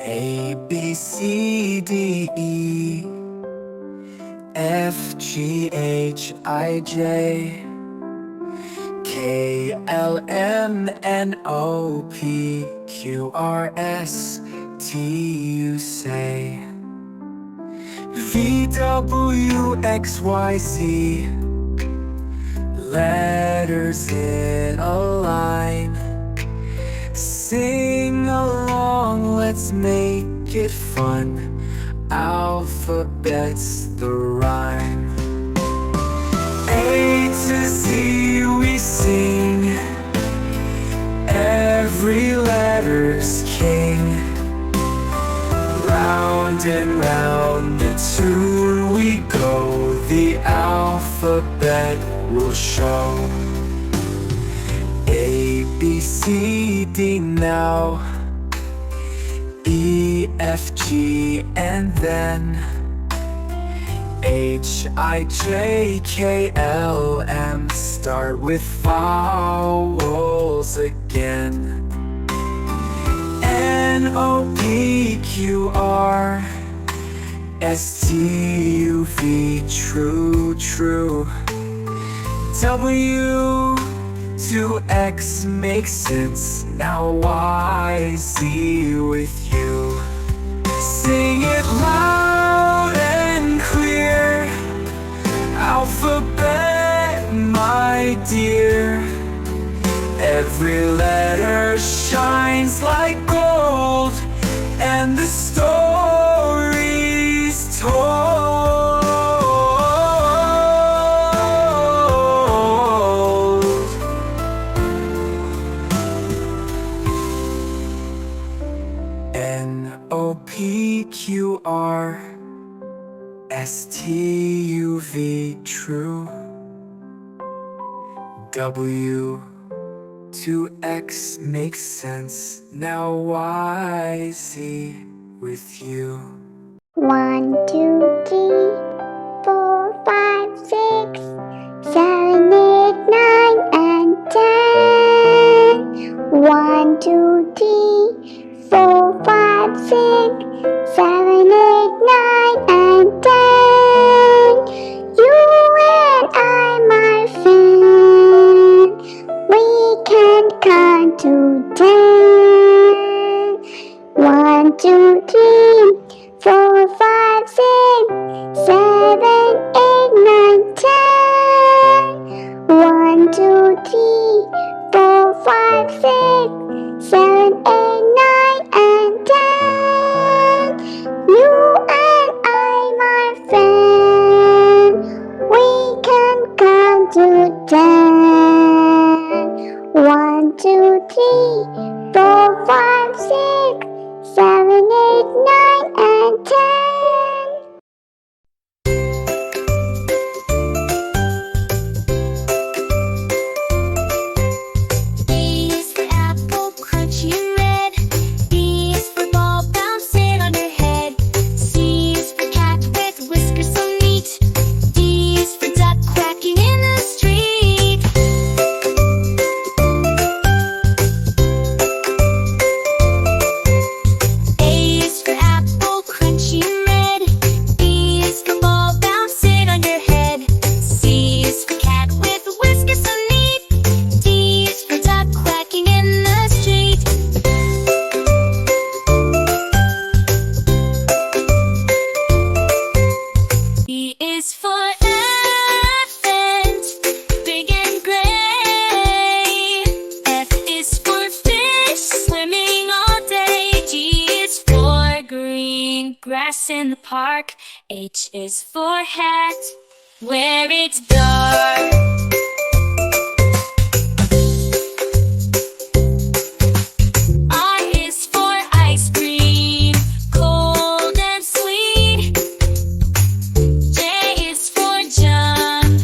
A, B, C, D, E, F, G, H, I, J, K, L, M, N, O, P, Q, R, S, T, U, say V, W, X, Y, Z. Letters in a line. Sing along, let's make it fun. Alphabet's the rhyme. A to Z we sing. Every letter's king. Round and round the tune we go. The alphabet will show. A, B, C, D now. E, F, G, and then H, I, J, K, L, M. Start with vowels again. N, O, P, Q, R, S, T, U, V. True, true. W to X makes sense. Now Y, Z with you. Sing it loud and clear. Alphabet, my dear. Every letter shines like gold, and the story's told. N, O, P, Q, R, S, T, U, V. True. W to X makes sense. Now Y, Z with you. 1, 2, 3, 4, 5, 6, 7, 8, 9, and 10. 1, 2, 3, 4, 5, 6, 7, 8, 9, and 10. You and I, my friend, we can count to 10. 1, 2, 3, 4, 5, 6, 7, 8, 9, 10. 1, 2, 3, 4, 5, 6, 7, 8, 9, and 10. You and I, my friend, we can count to 10. 1, 2, 3, 4, 5, 6, 7, 8, 9, and 10. A is for apple, crunchy and red. B is for ball bouncing on your head. C is for cat with whiskers so neat. D is for duck quacking in the street. A is for apple, crunchy and red. B is for ball bouncing on your head. C is for cat with whiskers so neat. D is for duck quacking in the street. E is for elephant, big and gray. F is for fish, swimming all day. G is for green grass in the park. H is for hat, where it's dark. I is for ice cream, cold and sweet. J is for jump,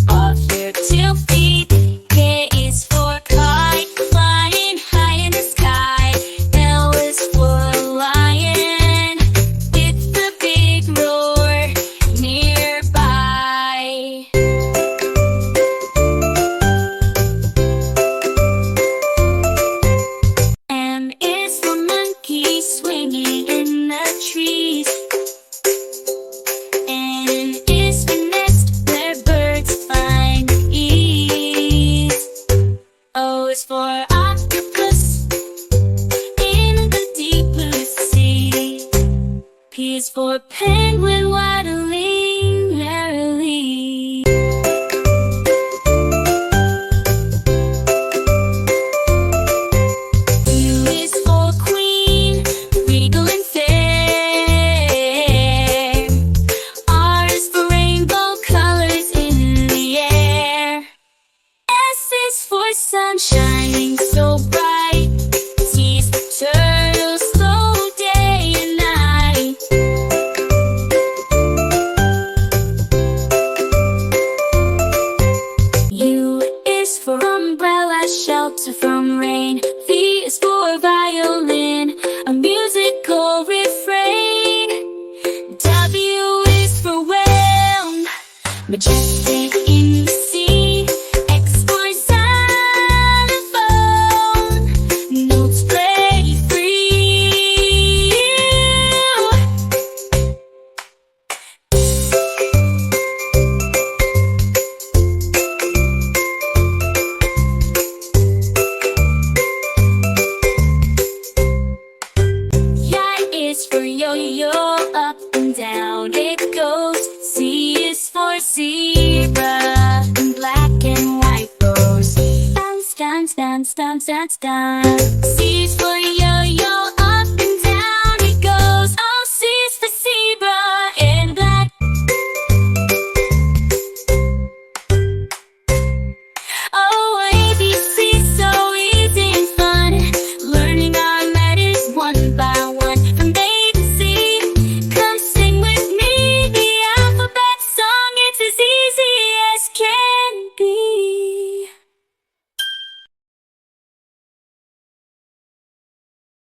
off your 2 feet. K is for kite, flying high in the sky. L is for lion, with the big roar nearby. for penguin waddling merrily. U is for queen, regal and fair. R is for rainbow colors in the air. S is for sun shining so bright. T is for turtle, slow day and night. U is for umbrella, shelter from rain. V is for violin, a musical refrain. W is for whale, majestic in the sea. X for xylophone, notes play free. Y is for yo-yo, up and down it goes. Z is for zebra, and black and white rose. Bounce, dance, dance, dance, dance, dance. C is for yo